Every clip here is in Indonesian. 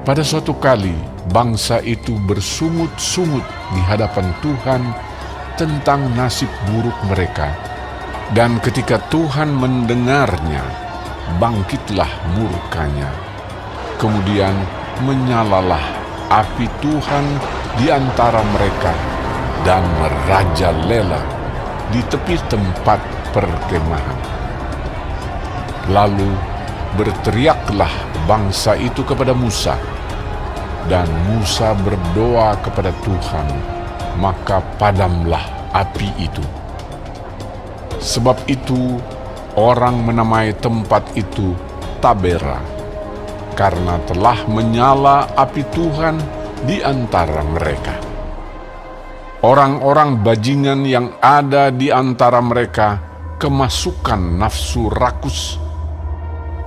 Pada suatu kali, bangsa itu bersungut-sungut di hadapan Tuhan tentang nasib buruk mereka. Dan ketika Tuhan mendengarnya, bangkitlah murkanya. Kemudian menyalalah api Tuhan di antara mereka dan merajalela di tepi tempat perkemahan. Lalu berteriaklah bangsa itu kepada Musa, dan Musa berdoa kepada Tuhan, maka padamlah api itu. Sebab itu orang menamai tempat itu Tabera, karena telah menyala api Tuhan di antara mereka. Orang-orang bajingan yang ada di antara mereka kemasukan nafsu rakus,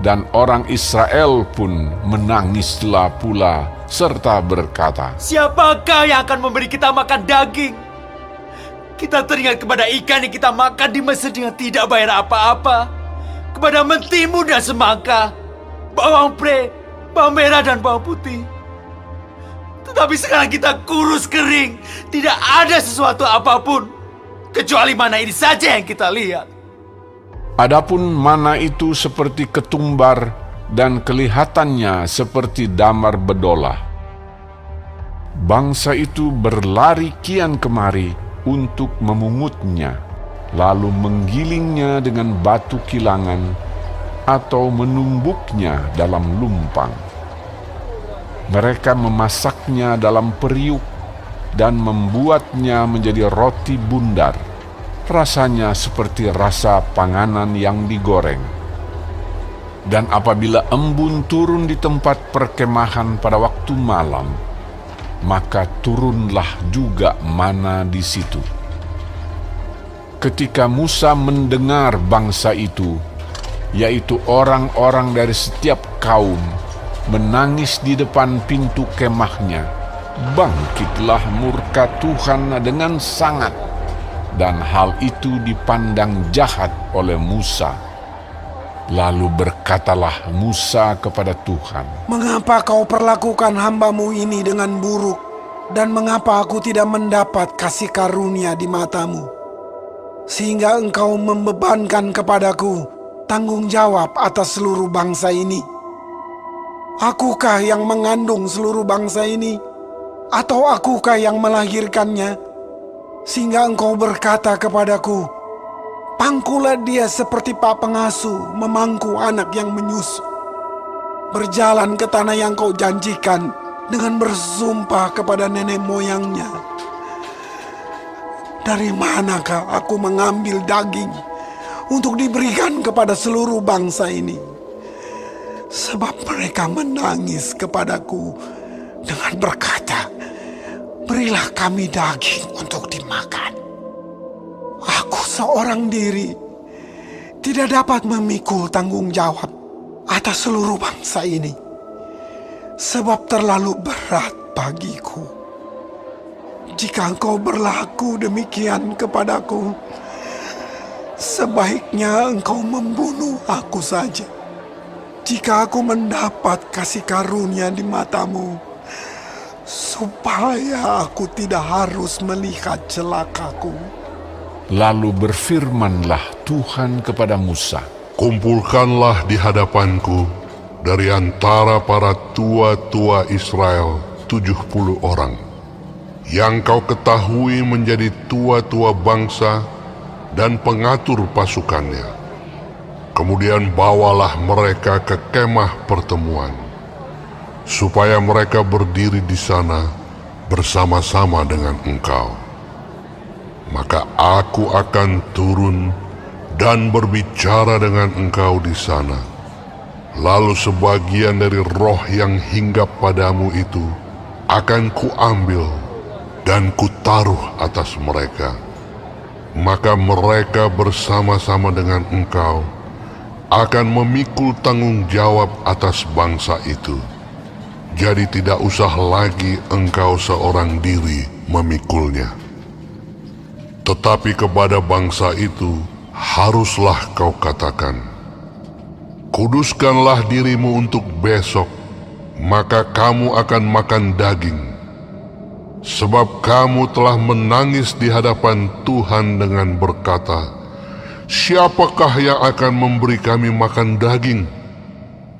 dan orang Israel pun menangislah pula serta berkata, "Siapakah yang akan memberi kita makan daging? Kita teringat kepada ikan yang kita makan di Mesir dengan tidak bayar apa-apa, kepada mentimun dan semangka, bawang pre, bawang merah dan bawang putih. Tetapi sekarang kita kurus kering, tidak ada sesuatu apapun, kecuali mana ini saja yang kita lihat." Adapun mana itu seperti ketumbar dan kelihatannya seperti damar bedolah. Bangsa itu berlari kian kemari untuk memungutnya, lalu menggilingnya dengan batu kilangan atau menumbuknya dalam lumpang. Mereka memasaknya dalam periuk dan membuatnya menjadi roti bundar. Rasanya seperti rasa panganan yang digoreng. Dan apabila embun turun di tempat perkemahan pada waktu malam, maka turunlah juga mana di situ. Ketika Musa mendengar bangsa itu, yaitu orang-orang dari setiap kaum, menangis di depan pintu kemahnya, bangkitlah murka Tuhan dengan sangat, dan hal itu dipandang jahat oleh Musa. Lalu berkatalah Musa kepada Tuhan, "Mengapa kau perlakukan hamba-Mu ini dengan buruk? Dan mengapa aku tidak mendapat kasih karunia di mata-Mu? Sehingga Engkau membebankan kepadaku tanggung jawab atas seluruh bangsa ini. Akukah yang mengandung seluruh bangsa ini? Atau akukah yang melahirkannya? Sehingga Engkau berkata kepadaku, pangkulah dia seperti pak pengasuh memangku anak yang menyusu. Berjalan ke tanah yang Kau janjikan dengan bersumpah kepada nenek moyangnya. Dari manakah aku mengambil daging untuk diberikan kepada seluruh bangsa ini? Sebab mereka menangis kepadaku dengan berkata, berilah kami daging untuk dimakan. Aku seorang diri tidak dapat memikul tanggung jawab atas seluruh bangsa ini, sebab terlalu berat bagiku. Jika Engkau berlaku demikian kepadaku, sebaiknya Engkau membunuh aku saja. Jika aku mendapat kasih karunia di mata-Mu, supaya aku tidak harus melihat celakaku." Lalu berfirmanlah Tuhan kepada Musa, Kumpulkanlah di hadapanku dari antara para tua-tua Israel 70 orang, yang kau ketahui menjadi tua-tua bangsa dan pengatur pasukannya. Kemudian bawalah mereka ke kemah pertemuan, supaya mereka berdiri di sana bersama-sama dengan engkau. Maka aku akan turun dan berbicara dengan engkau di sana. Lalu sebagian dari roh yang hinggap padamu itu akan kuambil dan kutaruh atas mereka. Maka mereka bersama-sama dengan engkau akan memikul tanggung jawab atas bangsa itu. Jadi tidak usah lagi engkau seorang diri memikulnya. Tetapi kepada bangsa itu haruslah kau katakan, kuduskanlah dirimu untuk besok maka kamu akan makan daging. Sebab kamu telah menangis di hadapan Tuhan dengan berkata, "Siapakah yang akan memberi kami makan daging?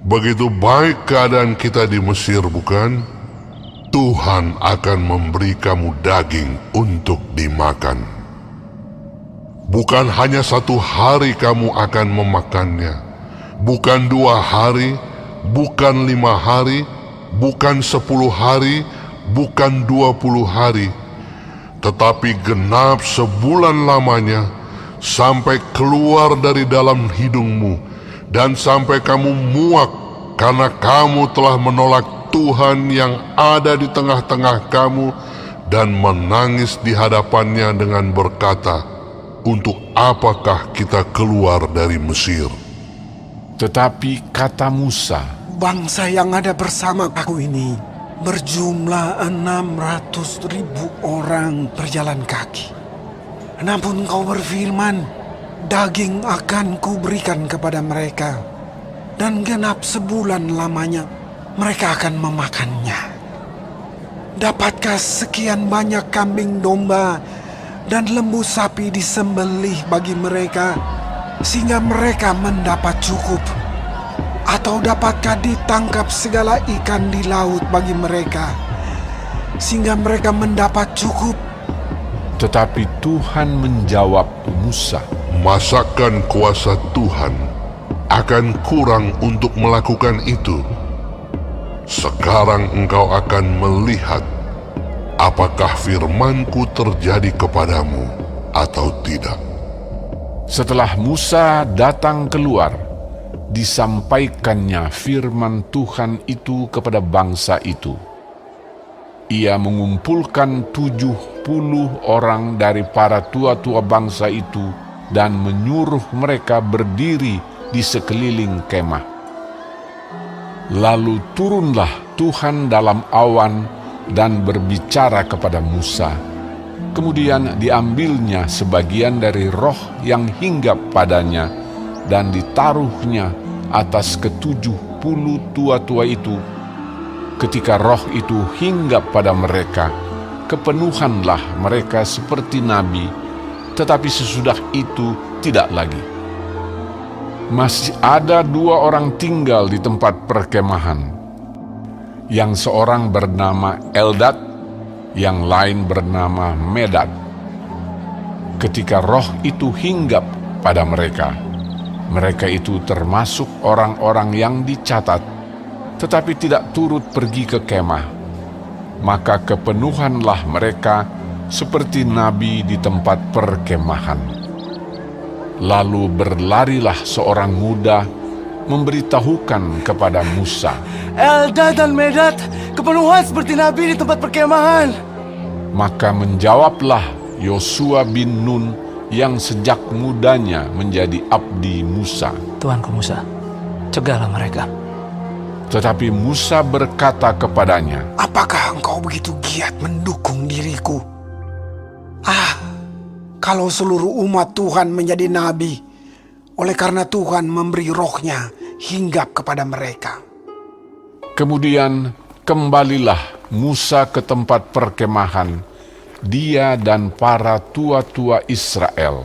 Begitu baik keadaan kita di Mesir, bukan? Tuhan akan memberi kamu daging untuk dimakan. Bukan hanya 1 hari kamu akan memakannya, bukan 2 hari, bukan 5 hari, bukan 10 hari, bukan 20 hari, tetapi genap sebulan lamanya, sampai keluar dari dalam hidungmu, dan sampai kamu muak, karena kamu telah menolak Tuhan yang ada di tengah-tengah kamu, dan menangis di hadapannya dengan berkata, 'Untuk apakah kita keluar dari Mesir?' Tetapi kata Musa, Bangsa yang ada bersama aku ini berjumlah 600.000 orang berjalan kaki. Namun kau berfirman, daging akan kuberikan kepada mereka, dan genap sebulan lamanya mereka akan memakannya. Dapatkah sekian banyak kambing domba dan lembu sapi disembelih bagi mereka, sehingga mereka mendapat cukup? Atau dapatkah ditangkap segala ikan di laut bagi mereka, sehingga mereka mendapat cukup? tetapi Tuhan menjawab Musa, Masakan kuasa Tuhan akan kurang untuk melakukan itu? Sekarang engkau akan melihat apakah firman-Ku terjadi kepadamu atau tidak. Setelah Musa datang keluar, disampaikannya firman Tuhan itu kepada bangsa itu. Ia mengumpulkan 70 orang dari para tua-tua bangsa itu dan menyuruh mereka berdiri di sekeliling kemah. Lalu turunlah Tuhan dalam awan dan berbicara kepada Musa. Kemudian diambilnya sebagian dari roh yang hinggap padanya dan ditaruhnya atas ke-70 tua-tua itu. Ketika roh itu hinggap pada mereka, kepenuhanlah mereka seperti nabi, tetapi sesudah itu tidak lagi. Masih ada 2 orang tinggal di tempat perkemahan. Yang seorang bernama Eldad, yang lain bernama Medad. Ketika roh itu hinggap pada mereka, mereka itu termasuk orang-orang yang dicatat, tetapi tidak turut pergi ke kemah. Maka kepenuhanlah mereka seperti nabi di tempat perkemahan. Lalu berlarilah seorang muda memberitahukan kepada Musa, Eldad dan Medad kepenuhan seperti nabi di tempat perkemahan. Maka menjawablah Yosua bin Nun yang sejak mudanya menjadi abdi Musa. Tuanku Musa, cegahlah mereka. Tetapi Musa berkata kepadanya, Apakah engkau begitu giat mendukung diriku? Kalau seluruh umat Tuhan menjadi nabi, oleh karena Tuhan memberi rohnya hinggap kepada mereka. Kemudian kembalilah Musa ke tempat perkemahan, dia dan para tua-tua Israel.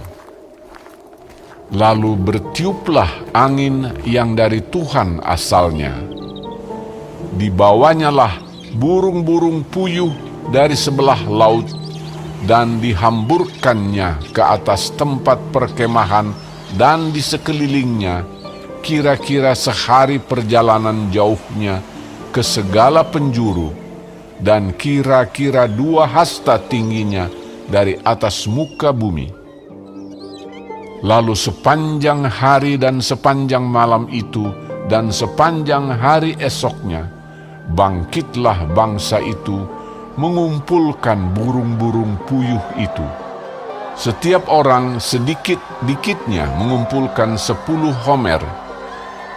Lalu bertiuplah angin yang dari Tuhan asalnya. Dibawanyalah burung-burung puyuh dari sebelah laut dan dihamburkannya ke atas tempat perkemahan dan di sekelilingnya, kira-kira sehari perjalanan jauhnya ke segala penjuru, dan kira-kira 2 hasta tingginya dari atas muka bumi. Lalu sepanjang hari dan sepanjang malam itu dan sepanjang hari esoknya, bangkitlah bangsa itu mengumpulkan burung-burung puyuh itu. Setiap orang sedikit-dikitnya mengumpulkan 10 homer.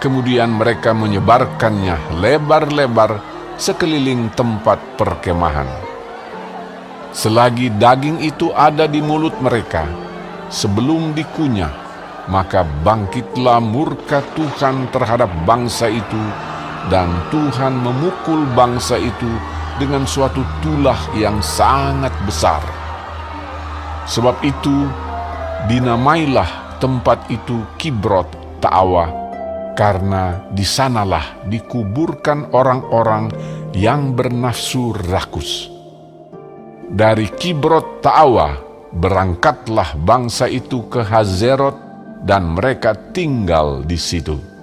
Kemudian mereka menyebarkannya lebar-lebar sekeliling tempat perkemahan. Selagi daging itu ada di mulut mereka, sebelum dikunyah, maka bangkitlah murka Tuhan terhadap bangsa itu, dan Tuhan memukul bangsa itu dengan suatu tulah yang sangat besar. Sebab itu, dinamailah tempat itu Kibrot Ta'awa, karena di sanalah dikuburkan orang-orang yang bernafsu rakus. Dari Kibrot Ta'awa berangkatlah bangsa itu ke Hazerot, dan mereka tinggal di situ.